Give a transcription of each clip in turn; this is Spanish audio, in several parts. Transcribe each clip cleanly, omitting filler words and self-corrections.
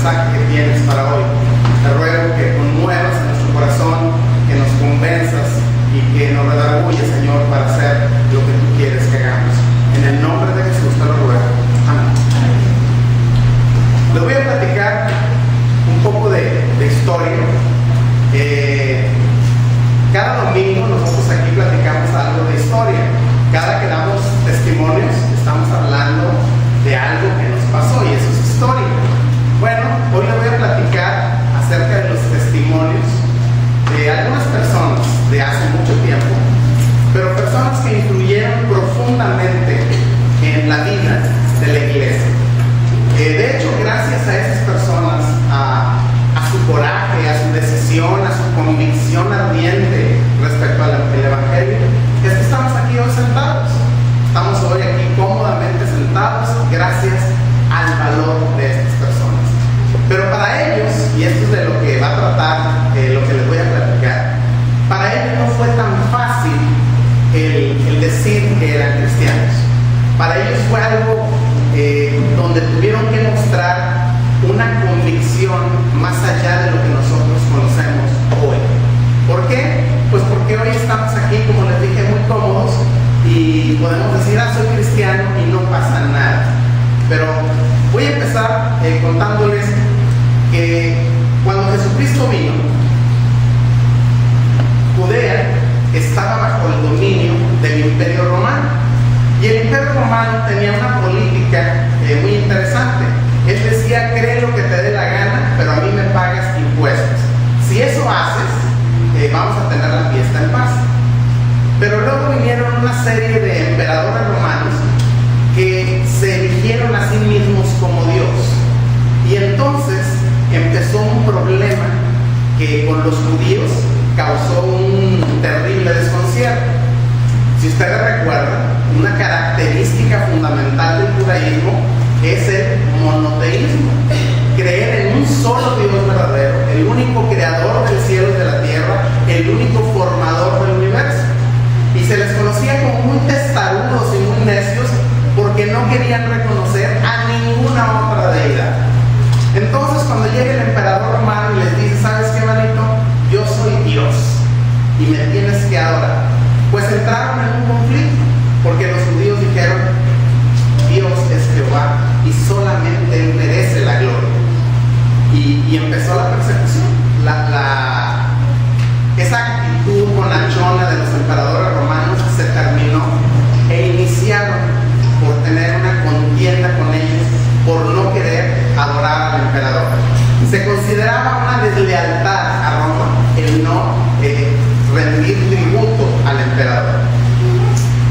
mensaje que tienes para hoy. Te ruego que conmuevas en nuestro corazón, que nos convenzas y que nos redarguyes, Señor, para hacer lo que tú quieres que hagamos. En el nombre de Jesús te lo ruego. Amén. Les voy a platicar un poco de historia. Cada domingo nosotros aquí platicamos algo de historia. Cada que damos testimonios estamos hablando de algo que nos pasó y eso es historia. Bueno, hoy les voy a platicar acerca de los testimonios de algunas personas de hace mucho tiempo, pero personas que influyeron profundamente en la vida de la iglesia. De hecho, gracias a esas personas, a su coraje, a su decisión, a su convicción ardiente respecto al Evangelio, es que estamos aquí hoy sentados. Estamos hoy aquí cómodamente sentados gracias al valor de estas personas. Pero para ellos, y esto es de lo que va a tratar lo que les voy a platicar, para ellos no fue tan fácil el decir que eran cristianos. Para ellos fue algo donde tuvieron que mostrar una convicción más allá de lo que nosotros conocemos hoy. ¿Por qué? Pues porque hoy estamos aquí, como les dije, muy cómodos y podemos decir, soy cristiano y no pasa nada. Pero voy a empezar contándoles que cuando Jesucristo vino, Judea estaba bajo el dominio del Imperio Romano. Y el Imperio Romano tenía una política muy interesante. Él decía, cree lo que te dé la gana, pero a mí me pagas impuestos. Si eso haces, vamos a tener la fiesta en paz. Pero luego vinieron una serie de emperadores romanos que se erigieron a sí mismos como Dios. Y entonces empezó un problema que con los judíos causó un terrible desconcierto. Si ustedes recuerdan, una característica fundamental del judaísmo es el monoteísmo. Creer en un solo Dios verdadero, el único creador del cielo y de la tierra, el único formador del universo. Y se les conocía como muy testarudos y muy necios porque no querían reconocer a ninguna otra deidad. Entonces, cuando llega el emperador romano y les dice, ¿sabes qué, manito? Yo soy Dios y me tienes que adorar. Pues entraron en un conflicto porque los judíos dijeron, Dios es Jehová y solamente Él merece la gloria. Y empezó la persecución. Esa actitud bonachona de los emperadores romanos se terminó e iniciaron por tener una contienda con ellos por no querer adorar al emperador. Se consideraba una deslealtad a Roma el no rendir tributo al emperador.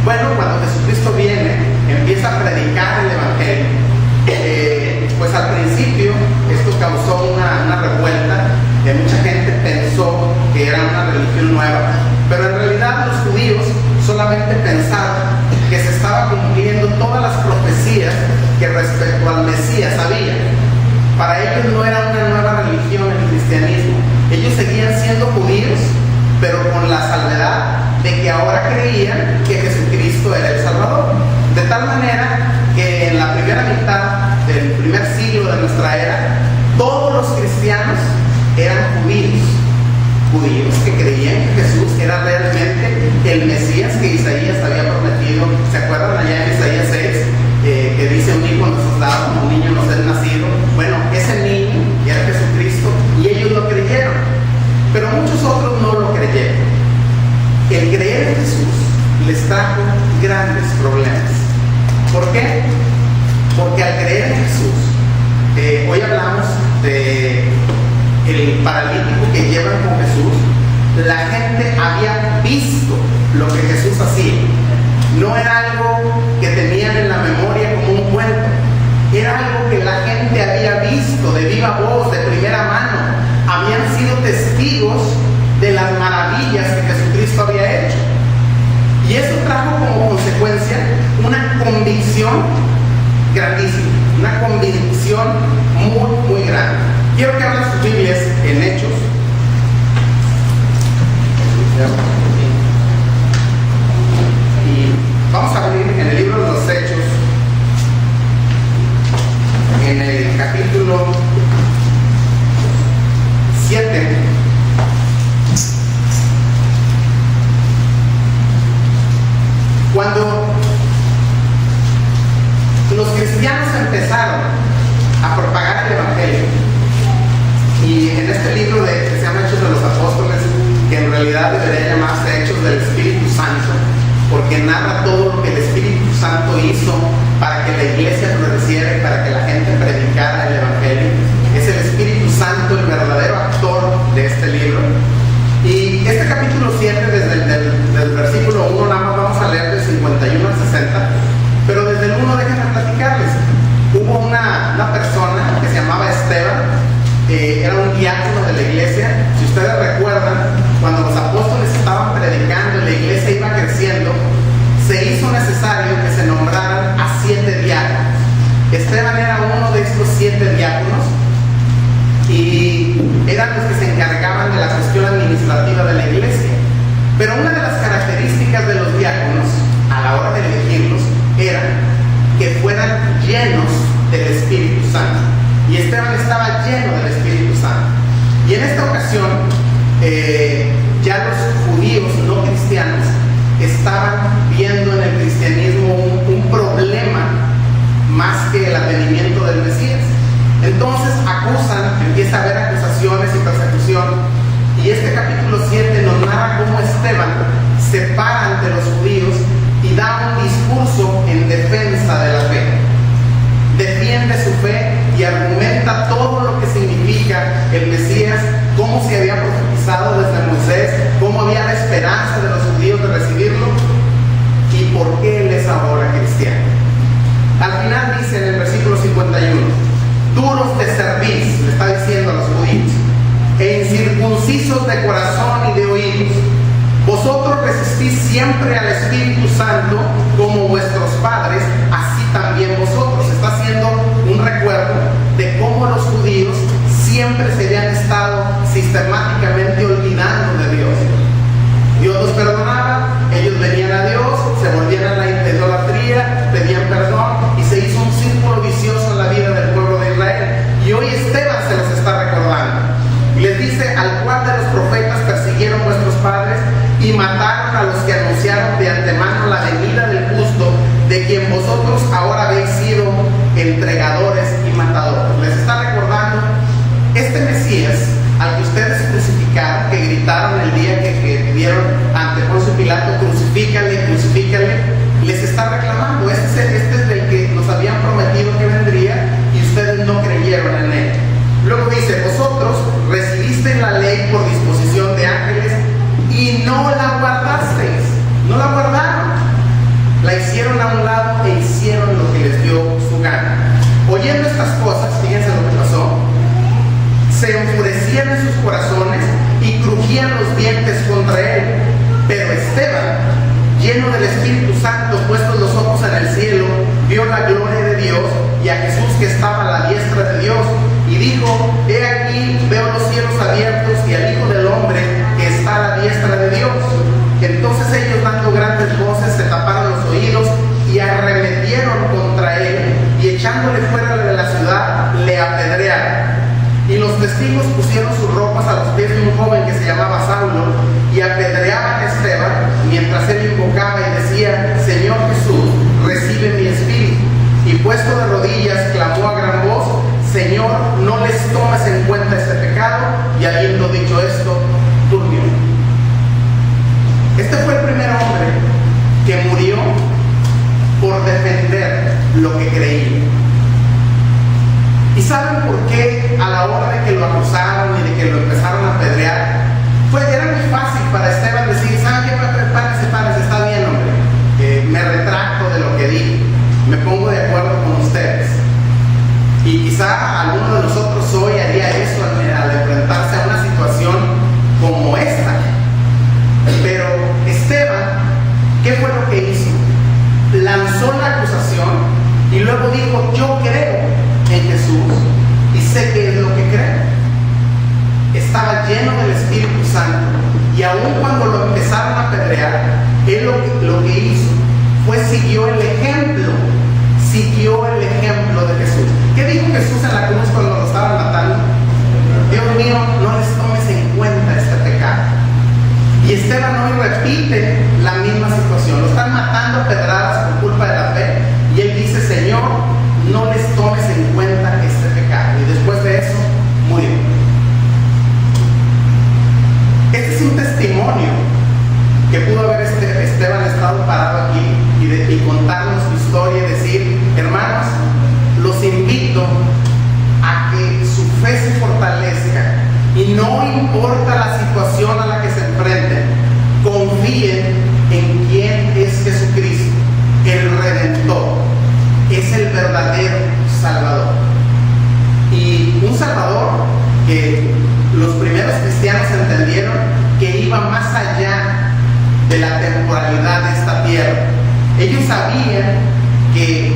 Bueno, cuando Jesucristo viene, empieza a predicar el Evangelio. Pues al principio esto causó una revuelta. Mucha gente pensó que era una religión nueva, pero en realidad los judíos solamente pensaban que se estaba cumpliendo todas las profecías que respecto al Mesías había. Para ellos no era una nueva religión el cristianismo. Ellos seguían siendo judíos, pero con la salvedad de que ahora creían que Jesucristo era el Salvador. De tal manera que en la primera mitad del primer siglo de nuestra era, todos los cristianos eran judíos que creían que Jesús era realmente el Mesías que Isaías había prometido. ¿Se acuerdan allá en Isaías 6? Que dice, un hijo nos es dado, un niño nos es nacido. Bueno, ese niño era Jesucristo y ellos lo creyeron, pero muchos otros no lo creyeron. El creer en Jesús les trajo grandes problemas. ¿Por qué? Porque al creer en Jesús, hoy hablamos de el paralítico que llevan con Jesús. La gente había visto lo que Jesús hacía. No era algo que tenían en la memoria como un cuento. Era algo que la gente había visto de viva voz, de primera mano. Habían sido testigos de las maravillas que Jesucristo había hecho. Y eso trajo como consecuencia una convicción grandísima, una convicción muy, muy grande. Quiero que abran sus Biblias en Hechos. Y vamos a abrir en el libro de los Hechos, en el capítulo Cuando los cristianos empezaron a propagar el Evangelio, y en este libro que se llama Hechos de los Apóstoles, que en realidad debería llamarse Hechos del Espíritu Santo, porque narra todo lo que el Espíritu Santo hizo para que la iglesia floreciera y para que la gente predicara el Evangelio. Es el Espíritu Santo el verdadero actor de este libro. Y este capítulo 7, desde el versículo 1, nada más vamos a leer del 51 al 60, pero desde el 1 déjenme platicarles. Hubo una persona que se llamaba Esteban, era un diácono de la iglesia. Si ustedes recuerdan, cuando los apóstoles estaban predicando y la iglesia iba creciendo, se hizo necesario que se nombraran a 7 diáconos. Esteban era uno de estos 7 diáconos y eran los que se encargaban de la cuestión administrativa de la iglesia. Pero una de las características de los diáconos a la hora de elegirlos era que fueran llenos del Espíritu Santo. Y Esteban estaba lleno del Espíritu Santo. Y en esta ocasión, ya los judíos no cristianos estaban viendo en el cristianismo un problema más que el advenimiento del Mesías. Entonces empieza a haber acusaciones y persecución. Y este capítulo 7 nos narra cómo Esteban se para ante los judíos y da un discurso en defensa de la fe. Defiende su fe y argumenta todo lo que significa el Mesías, cómo se había profetizado desde Moisés, cómo había la esperanza de los judíos de recibirlo y por qué él es ahora cristiano. Al final dice en el versículo 51, duros de cerviz, le está diciendo a los judíos, e incircuncisos de corazón y de oídos, vosotros resistís siempre al Espíritu Santo como vuestros padres, así también vosotros. Está haciendo un recuerdo de cómo los judíos siempre se habían estado sistemáticamente olvidando de Dios. Dios los perdonaba, ellos venían a Dios, se volvían a la idolatría, pedían perdón y se hizo un círculo vicioso en la vida del pueblo de Israel. Y hoy Esteban se los está recordando. Y les dice, al cual de los profetas persiguieron vuestros padres y mataron a los que anunciaron de antemano la venida del justo, de quien vosotros ahora habéis sido entregadores y matadores. Les está recordando este Mesías al que ustedes crucificaron, que gritaron el día que vieron ante Poncio Pilato, crucifícale, crucifícale. Les está reclamando, este es del que nos habían prometido que vendría y ustedes no creyeron en él. Luego dice, vosotros recibisteis la ley por disposición de ángeles y no la guardasteis. No la guardaron. La hicieron a un lado e hicieron lo que les dio su gana. Oyendo estas cosas, fíjense lo que pasó, se enfurecían en sus corazones y crujían los dientes contra él. Pero Esteban, lleno del Espíritu Santo, puestos los ojos en el cielo, vio la gloria de Dios y a Jesús que estaba a la diestra de Dios, y dijo, he aquí, veo los cielos abiertos y al Hijo del Hombre que está a la diestra de Dios. Entonces ellos, dando grandes voces, se taparon los oídos y arremetieron contra él, y echándole fuera de la ciudad, le apedrearon. Y los testigos pusieron sus ropas a los pies de un joven que se llamaba Saulo, y apedreaban a Esteban, mientras él invocaba y decía, Señor Jesús, recibe mi espíritu. Y puesto de rodillas, clamó a gran voz, Señor, no les tomes en cuenta este pecado. Y habiendo dicho esto, durmió. Este fue el primer hombre que murió por defender lo que creía. ¿Y saben por qué a la hora de que lo acusaron y de que lo empezaron a apedrear? Era muy fácil para Esteban decir, ¿saben qué? Párese, está bien, hombre. Me retracto de lo que dije. Me pongo de acuerdo con ustedes. Y quizá alguno de nosotros hoy haría eso al enfrentarse a una situación como esta. Pero Esteban, ¿qué fue lo que hizo? Lanzó la acusación y luego dijo, yo creo en Jesús y sé qué es lo que creo. Estaba lleno del Espíritu Santo y aun cuando lo empezaron a apedrear, él lo que hizo fue siguió el ejemplo de Jesús. ¿Qué dijo Jesús en la cruz cuando lo estaban matando? Dios mío, no les tomes en cuenta este pecado. Y Esteban hoy repite la misma situación. Lo están matando, Y no importa la situación a la que se enfrenten, confíen en quién es Jesucristo, el Redentor. Es el verdadero Salvador. Y un Salvador que los primeros cristianos entendieron que iba más allá de la temporalidad de esta tierra. Ellos sabían que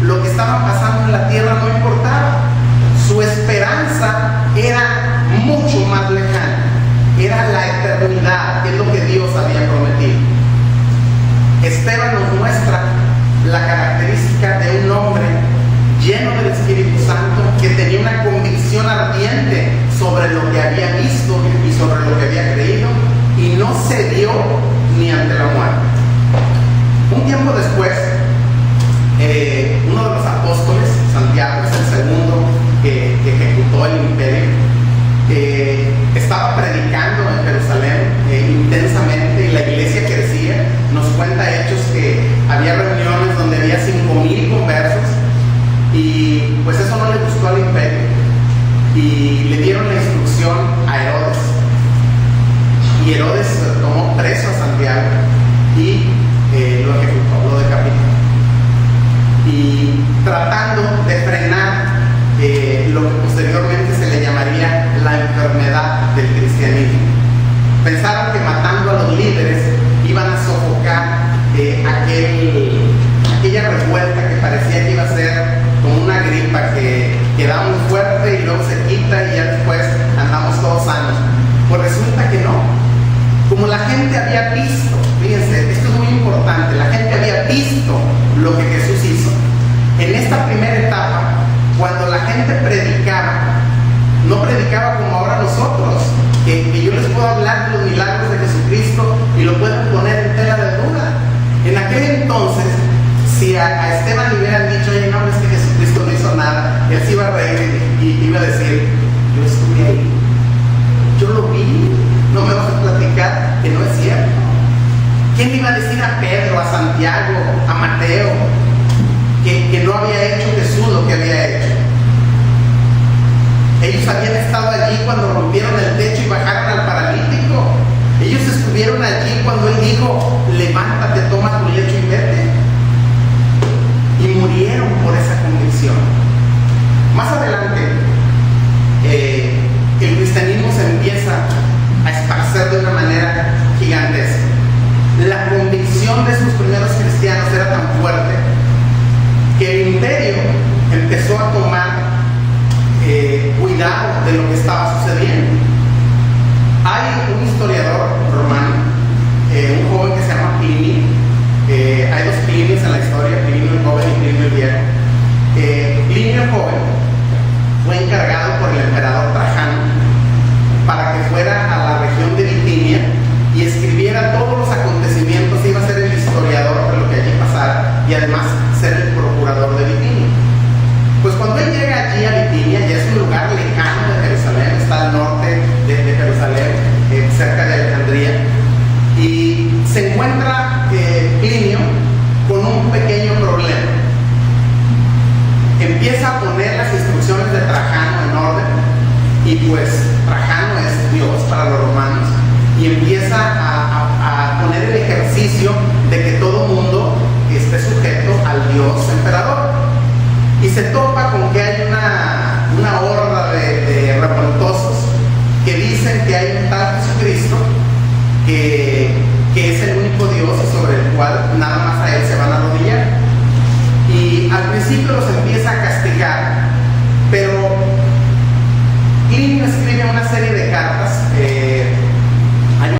lo que estaba pasando en la tierra no importaba. Su esperanza era mucho más lejana. Era la eternidad, que es lo que Dios había prometido. Esteban nos muestra la característica de un hombre lleno del Espíritu Santo que tenía una convicción ardiente sobre lo que había visto y sobre lo que había creído, y no cedió ni ante la muerte. Un tiempo después, uno de los apóstoles, Santiago, es el segundo que ejecutó el imperio, estaba predicando en Jerusalén intensamente, y la iglesia crecía. Nos cuenta Hechos que había reuniones donde había 5,000 conversos, y pues eso no le gustó al imperio, y le dieron la instrucción a Herodes, y Herodes tomó preso a Santiago y lo ejecutó, lo decapitó, y tratando de frenar lo que posteriormente se le llamaría la enfermedad del cristianismo. Pensaron que matando a los líderes iban a sofocar aquella revuelta que parecía que iba a ser como una gripa que da muy fuerte y luego se quita y ya después andamos todos sanos. Pues resulta que no. Como la gente había visto, fíjense, esto es muy importante, la gente había visto lo que Jesús hizo. En esta primera etapa, cuando la gente predicaba, no predicaba como ahora nosotros, que yo les puedo hablar de los milagros de Jesucristo y lo pueden poner en tela de duda. En aquel entonces, si a Esteban le hubieran dicho, oye, no, es que Jesucristo no hizo nada, él se iba a reír y iba a decir, yo estuve ahí, yo lo vi, no me vas a platicar que no es cierto. ¿Quién le iba a decir a Pedro, a Santiago, a Mateo, que no había hecho Jesús lo que había hecho? Ellos habían estado allí cuando rompieron el techo y bajaron al paralítico. Ellos estuvieron allí cuando Él dijo, levántate, toma tu lecho y vete. Y murieron por esa convicción. Más adelante, el cristianismo se empieza a esparcer de una manera gigantesca. La convicción de sus primeros cristianos era tan fuerte que el imperio empezó a tomar cuidado de lo que estaba sucediendo. Hay un historiador romano, un joven que se llama Plinio. Hay dos Plinios en la historia, Plinio el joven y Plinio el viejo. Plinio el joven fue encargado por el emperador Trajano para que fuera a la región de Bitinia y escribiera todos los acontecimientos. Iba a ser el historiador de lo que allí pasara y además ser el procurador de Bitinia. Pues cuando él llega allí a Bitinia, ya es un lugar lejano de Jerusalén, está al norte de Jerusalén, cerca de Alejandría, y se encuentra Plinio con un pequeño problema. Empieza a poner las instrucciones de Trajano en orden, y pues Trajano es Dios para los romanos, y empieza a poner el ejercicio de que todo mundo esté sujeto al Dios emperador. Y se topa con que hay una horda de revoltosos que dicen que hay un tal Jesucristo que es el único Dios y sobre el cual nada más a Él se van a arrodillar. Y al principio los empieza a castigar, pero Plinio escribe una serie de cartas